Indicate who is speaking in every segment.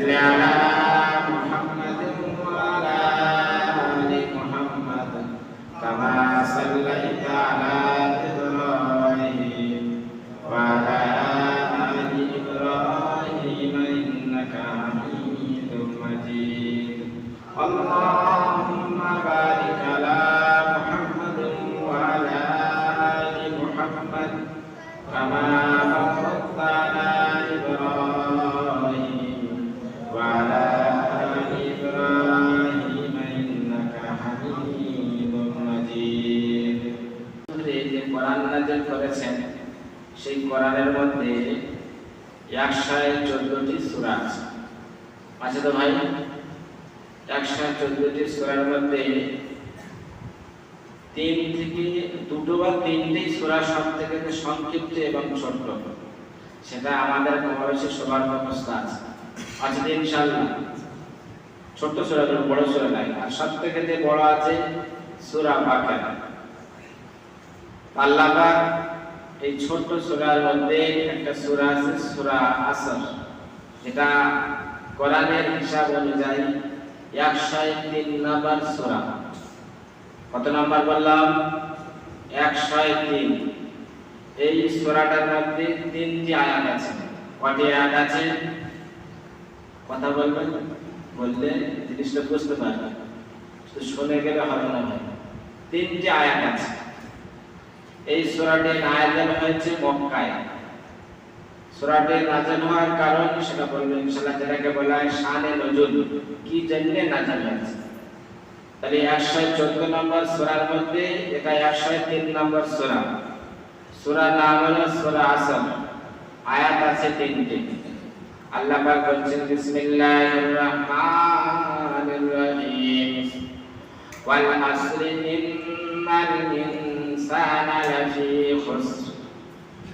Speaker 1: salli ala Muhammadin wa ala ali Muhammad kama sallaita ala Ibrahim wa ala ali Ibrahim innaka Hamidum Majid. Allahumma barik ala Muhammadin wa ala ali Muhammad kama barakta ala Ibrahim wa ala ali Ibrahim innaka Hamidum Majid. যে কোরআন নাযিল করেছেন সেই কোরআনের মধ্যে 114টি সূরা আছে তো ভাই? 114টি সূরার মধ্যে 3 থেকে 2 বা 3টি সূরা সবথেকে সংক্ষিপ্ত এবং ছোট, সেটা আমাদের কমাবেশি সবার ব্যবস্থা আছে আজকে ইনশাআল্লাহ। ছোট সূরা, বড় সূরা নাই। আর সবথেকে যে বড় আছে সূরা বাকারা। আল্লাহ পাক এই ছোট সূরার মধ্যে একটা সূরা আছে সূরা আসর, যেটা কোরআনের হিসাব অনুযায়ী 103 নম্বর সূরা। কত নাম্বার বললাম? 103। এই সূরাটার মধ্যে 3টি আয়াত আছে। কয়টি আয়াত আছে? কথা বলবেন, বললে জিনিসটা বুঝতে পারবেন, শুধু শুনে গেলে হবে না ভাই। 3টি আয়াত আছে। এই সূরাটি নাযিল হয়েছে মক্কায়। সূরাটি নাযিল হওয়ার কারণ সেটা বলবো ইনশাআল্লাহ, যেটাকে বলা হয় শানে নজুল, কি জন্য নাযিল হয়েছে। তাহলে 114 নম্বর সূরার মধ্যে এটা 103 নম্বর সূরা। সূরার নাম হলো সূরা আসর। আয়াত আছে 3টি। আল্লাহ পাক বলছেন বিসমিল্লাহির রহমানির রহিম ওয়াল আসরি ইন্নাল ইনসানা লাফি খুসর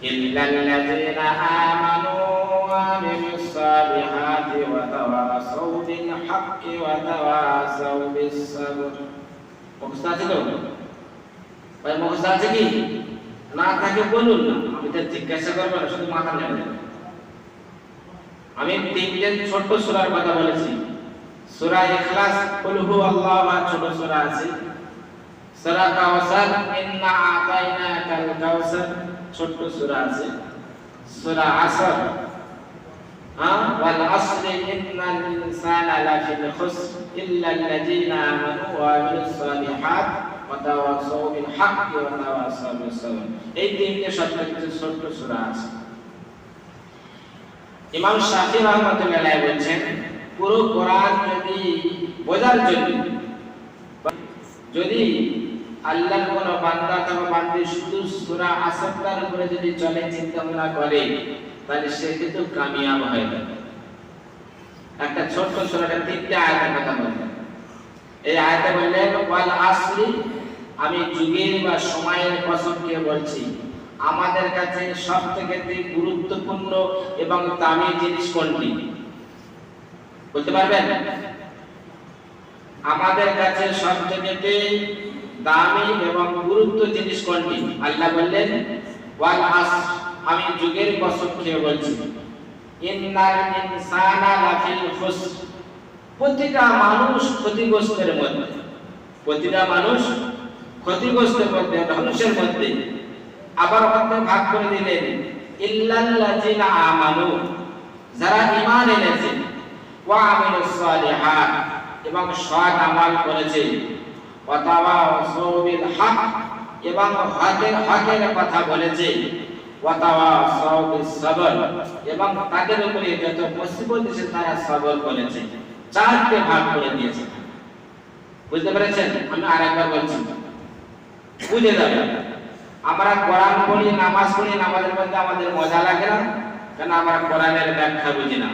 Speaker 1: ইল্লাল্লাযীনা আমানু ওয়া আমিলুস সালিহাতি ওয়া তাওয়াসাউ বিল হাক্কি ওয়া তাওয়াসাউ বিস সাবর। মুখস্থ আছে তো ভাই? মুখস্থ আছে কি? না থাকে বলুন না, আমি তো জিজ্ঞাসা করব না, শুধু মাথা নেড়ে। আমি 3টি ছোট সূরার কথা বলেছি। সূরা ইখলাস, কুল হুয়াল্লাহু ছোট সূরা আছে। সূরা কাউসার, ইন্না আতাইনাকাল কাউসার ছোট সূরা আছে। সূরা আসর, ওয়াল আসরি ইন্নাল ইনসানা লাফি খুসর ইল্লাল্লাযীনা আমানু ওয়া আমিলুস সালিহাত ওয়া তাওয়াসাউ বিল হাক্কি ওয়া তাওয়াসাউ বিস সাবর। এই 3টি ছোট সূরা আছে। ইমাম শাফিঈ রাহমাতুল্লাহ আলাইহি বলেন, পুরো কোরআন যদি বোঝার জন্য, যদি আল্লাহর কোন বান্দা অথবা বান্দী শুধু সূরা আসরটার উপরে যদি চলে চিন্তা ভাবনা করে, তাহলে সে কিন্তু কামিয়াব হয়ে যাবে। একটা ছোট সূরাটা 3টি আয়াতের কথা বললেন। এই আয়াতে বললেন ওয়াল আসরি, আমি যুগের বা সময়ের কসম দিয়ে বলছি, আমাদের কাছে সবথেকে গুরুত্বপূর্ণ এবং দামি জিনিস কোনটি? বলতে পারবেন? আমাদের কাছে সবথেকে দামি এবং গুরুত্ব জিনিস কোনটি? আল্লাহ বললেন ওয়াল আসর, আমি যুগের কসম খেয়ে বলছি, ইন্নাল ইনসানা লাফিল খুসর, প্রতিটা মানুষ ক্ষতিগ্রস্তের মধ্যে। প্রতিটা মানুষ ক্ষতিগ্রস্তের মধ্যে, ধ্বংসের মধ্যে। আবার অর্থ ভাগ করে দিলেন ইল্লাল্লাযীনা আমানু, যারা ঈমান এনেছে, ওয়া আমিলুস সালিহাত, এবং সৎ আমল করেছে, ওয়া তাওয়াসাউ বিল হক, এবং হকের কথা বলেছে, ওয়া তাওয়াসাউ বিস সাবর, এবং তাদের উপরে যত মুসিবত এসেছে তারা সবর করেছে। 4তে ভাগ করে দিয়েছে। বুঝতে পেরেছেন? আমি আরেকবার বলছি, বুঝে যাবেন। আমরা কোরআন পড়ি, নামাজ পড়ি, নামাজের মধ্যে আমাদের মজা লাগে না, কারণ আমরা কোরআনের ব্যাখ্যা বুঝি না।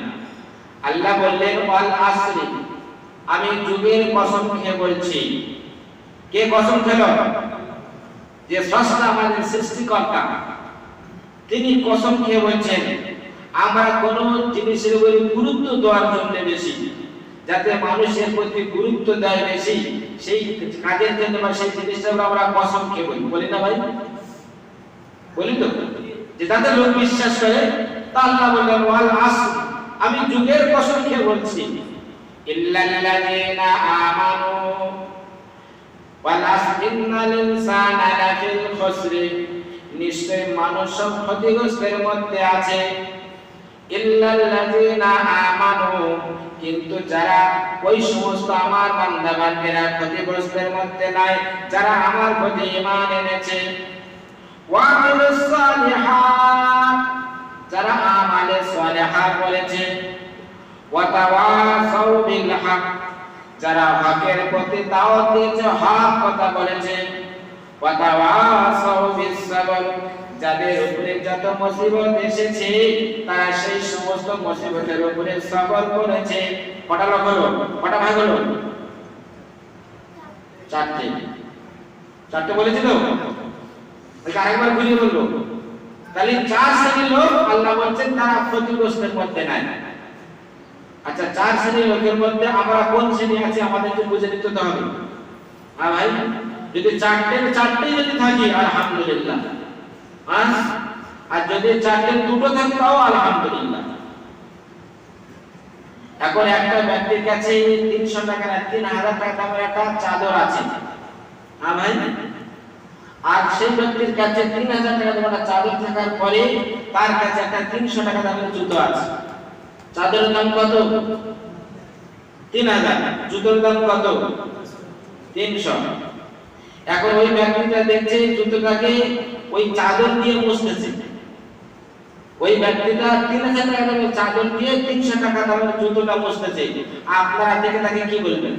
Speaker 1: আল্লাহ বললেন ওয়াল আসরি, আমি যুগের কসম খেয়ে বলছি। কে কসম খেলো? যে স্রষ্টা, আমাদের সৃষ্টিকর্তা, তিনি কসম খেয়ে বলছেন আমরা কোন জিনিসের উপর গুরুত্ব দেওয়ার জন্য বেশি, যাতে মানুষের প্রতি গুরুত্ব দেয় বেশি, সেই কাজের জন্য বা সেই জিনিসটা আমরা কসম খেয়ে বলি না ভাই? বলি তো, যে তাদের লোক বিশ্বাস করে। তা আল্লাহ বললেন ওয়াল আসর, আমি যুগের কসম খেয়ে বলছি, ইল্লাল্লাযীনা আমানু ওয়ালাকিন্নাল ইনসানা লাফিল খুসরি, নিশ্চয় মানুষ সব ক্ষতিগ্রস্তের মধ্যে আছে। ইল্লাল্লাযীনা আমানু, কিন্তু যারা ওই সমস্ত আমার বান্দা বান্দিরা ক্ষতিগ্রস্তের মধ্যে নাই, যারা আমার প্রতি ঈমান এনেছে। ওয়া আমিলুস সালিহাত, যারা আমালে সালিহা করেছে। ওয়া তাওয়াসাউ বিল হক, যারা হকের প্রতি দাওয়াত দিয়েছে, হক কথা বলেছে। ওয়া তাওয়াসাউ বিস সাবর, যাদের উপরে যত মুসিবত এসেছে তারা সেই সমস্ত মুসিবতের উপরে সবর করেছে। কটা লোক হলো? কটা ভাগ হলো? চারটে বলেছি তো? আরেকবার ঘুরিয়ে বলবো। তাহলে 4 শ্রেণীর লোক আল্লাহ বলছেন তারা ক্ষতিগ্রস্তের মধ্যে নাই। আচ্ছা, 4 শ্রেণীর লোকের মধ্যে আমরা কোন শ্রেণী আছে আমাদেরকে বুঝে নিতে হবে। হ্যাঁ ভাই, যদি চারটেই যদি থাকি আলহামদুলিল্লাহ, আর যদি 4-এর 2টো থাকে তাও আলহামদুলিল্লাহ। এখন একটা ব্যক্তির কাছে 300 টাকা না 3000 টাকা দামের একটা চাদর আছে, হ্যাঁ ভাই, আর সেই ব্যক্তির কাছে 3000 টাকা দামের একটা চাদর থাকার পরে তার কাছে একটা 300 টাকা দামের জুতো আছে। চাদরের দাম কত? 3000। জুতোর দাম কত? 300। এখন ওই ব্যক্তিটা দেখছে জুতোটাকে ওই চাদর দিয়ে মুছতেছে। ওই ব্যক্তিটা 3000 টাকা দামের চাদর দিয়ে 300 টাকা দামের জুতোটা মুছতেছে। আপনারা দেখে তাকে কি বলবেন?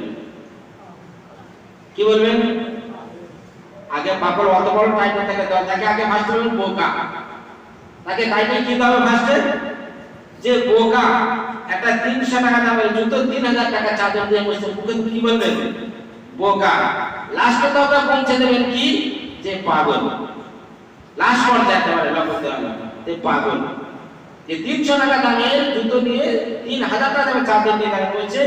Speaker 1: কি বলবেন? আগে বাপর অত বড় টাইটেল থেকে দেওয়া, তাকে আগে ফার্স্ট বলবেন বোকা। তাকে টাইটেল কি দেওয়া ফার্স্টে? যে বোকা। একটা 300 টাকা দামের জুতো 3000 টাকা চাদর দিয়ে মুছতে, কি বলবেন? বোকা। লাস্টে তো আপনারা পৌঁছে দেবেন কি? যে পাগল। লাস্ট পর্যায়ে একেবারে লক্ষ্য দেওয়া যে পাগল। যে 300 টাকা দামের জুতো নিয়ে 3000 টাকা দামের চাদর দিয়ে তারা বলছে